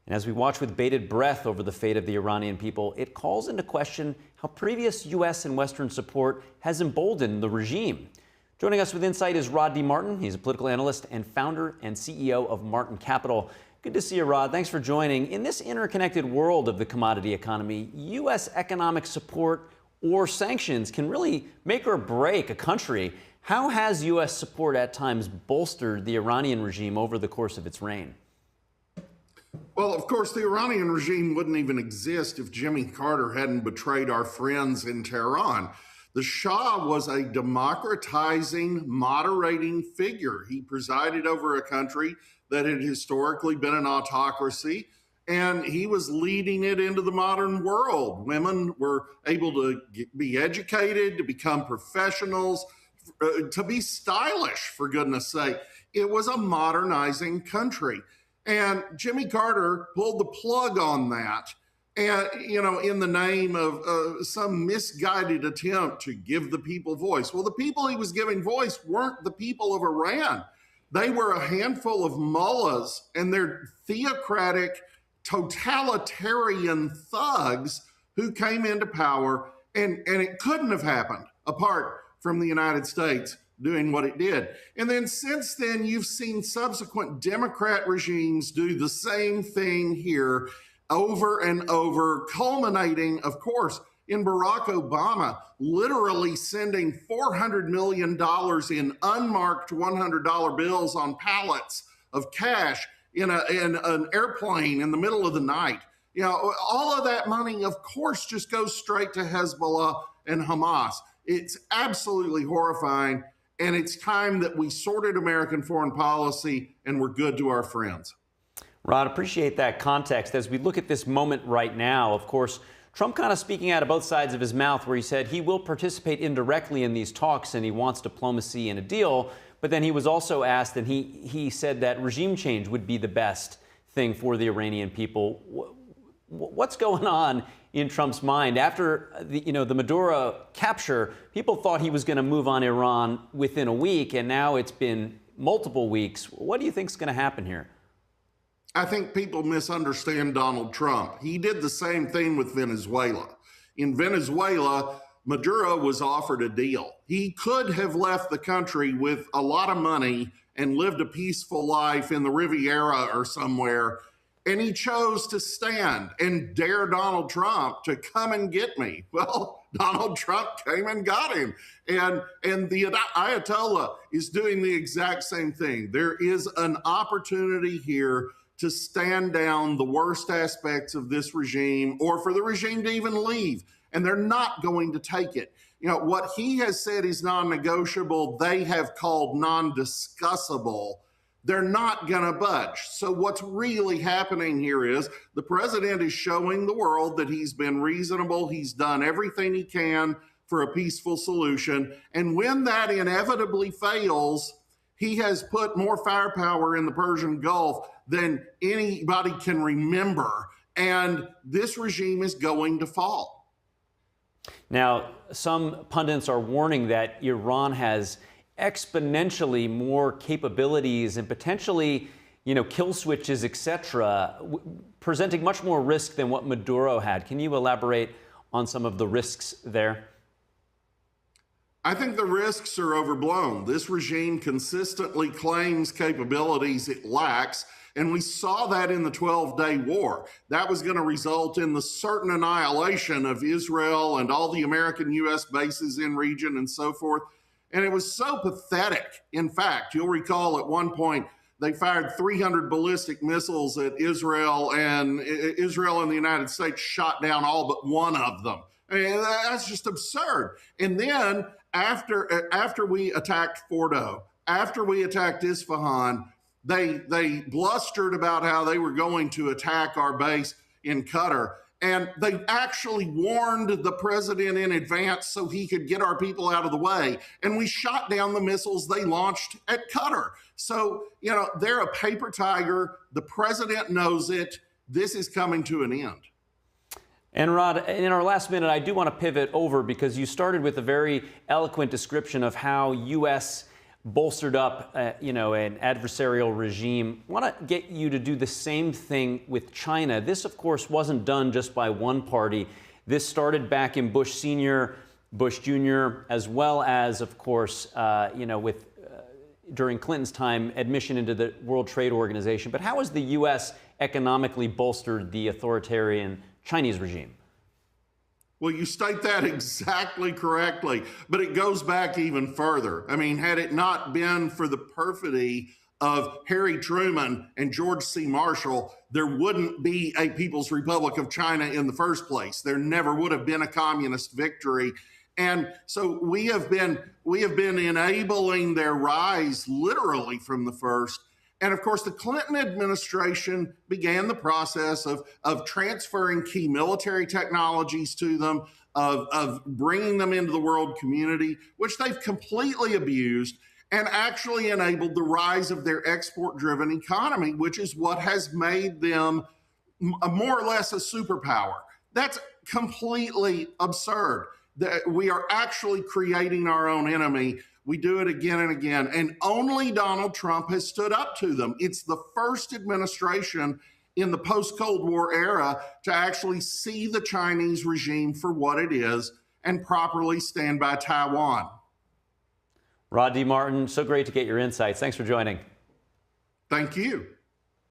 And as we watch with bated breath over the fate of the Iranian people, it calls into question how previous U.S. and Western support has emboldened the regime. Joining us with insight is Rod D. Martin. He's a political analyst and founder and CEO of Martin Capital. Good to see you, Rod. Thanks for joining. In this interconnected world of the commodity economy, U.S. economic support or sanctions can really make or break a country. How has U.S. support at times bolstered the Iranian regime over the course of its reign? Well, of course, the Iranian regime wouldn't even exist if Jimmy Carter hadn't betrayed our friends in Tehran. The Shah was a democratizing, moderating figure. He presided over a country that had historically been an autocracy, and he was leading it into the modern world. Women were able to be educated, to become professionals, to be stylish, for goodness sake. It was a modernizing country. And Jimmy Carter pulled the plug on that. And, in the name of some misguided attempt to give the people voice. Well, the people he was giving voice weren't the people of Iran. They were a handful of mullahs and their theocratic, totalitarian thugs who came into power. And it couldn't have happened apart from the United States doing what it did. And then since then, you've seen subsequent Democrat regimes do the same thing here over and over, culminating, of course, in Barack Obama literally sending $400 million in unmarked $100 bills on pallets of cash in an airplane in the middle of the night. All of that money, of course, just goes straight to Hezbollah and Hamas. It's absolutely horrifying, and it's time that we sorted American foreign policy and we're good to our friends. Rod, appreciate that context. As we look at this moment right now, of course, Trump kind of speaking out of both sides of his mouth where he said he will participate indirectly in these talks and he wants diplomacy and a deal. But then he was also asked, and he said that regime change would be the best thing for the Iranian people. What's going on in Trump's mind? After the Maduro capture, people thought he was going to move on Iran within a week, and now it's been multiple weeks. What do you think is going to happen here? I think people misunderstand Donald Trump. He did the same thing with Venezuela. In Venezuela, Maduro was offered a deal. He could have left the country with a lot of money and lived a peaceful life in the Riviera or somewhere, and he chose to stand and dare Donald Trump to come and get me. Well, Donald Trump came and got him. And the Ayatollah is doing the exact same thing. There is an opportunity here to stand down the worst aspects of this regime, or for the regime to even leave, and they're not going to take it. What he has said is non-negotiable, they have called non-discussable. They're not going to budge. So what's really happening here is the president is showing the world that he's been reasonable. He's done everything he can for a peaceful solution. And when that inevitably fails, he has put more firepower in the Persian Gulf than anybody can remember. And this regime is going to fall. Now, some pundits are warning that Iran has exponentially more capabilities and potentially, kill switches, etc., presenting much more risk than what Maduro had. Can you elaborate on some of the risks there? I think the risks are overblown. This regime consistently claims capabilities it lacks, and we saw that in the 12-day war. That was going to result in the certain annihilation of Israel and all the American U.S. bases in region and so forth. And it was so pathetic. In fact, you'll recall at one point, they fired 300 ballistic missiles at Israel, and Israel and the United States shot down all but one of them. I mean, that's just absurd. And then after we attacked Fordo, after we attacked Isfahan, they blustered about how they were going to attack our base in Qatar. And they actually warned the president in advance so he could get our people out of the way. And we shot down the missiles they launched at Qatar. So, they're a paper tiger. The president knows it. This is coming to an end. And Rod, in our last minute, I do want to pivot over because you started with a very eloquent description of how U.S. bolstered up, an adversarial regime. I want to get you to do the same thing with China. This, of course, wasn't done just by one party. This started back in Bush Sr., Bush Jr., as well as, of course, during Clinton's time, admission into the World Trade Organization. But how has the U.S. economically bolstered the authoritarian Chinese regime? Well, you state that exactly correctly, but it goes back even further. I mean, had it not been for the perfidy of Harry Truman and George C. Marshall, there wouldn't be a People's Republic of China in the first place. There never would have been a communist victory. And so we have been enabling their rise literally from the first. And of course, the Clinton administration began the process of transferring key military technologies to them, of bringing them into the world community, which they've completely abused, and actually enabled the rise of their export-driven economy, which is what has made them more or less a superpower. That's completely absurd. We are actually creating our own enemy. We do it again and again, and only Donald Trump has stood up to them. It's the first administration in the post-Cold War era to actually see the Chinese regime for what it is and properly stand by Taiwan. Rod D. Martin, so great to get your insights. Thanks for joining. Thank you.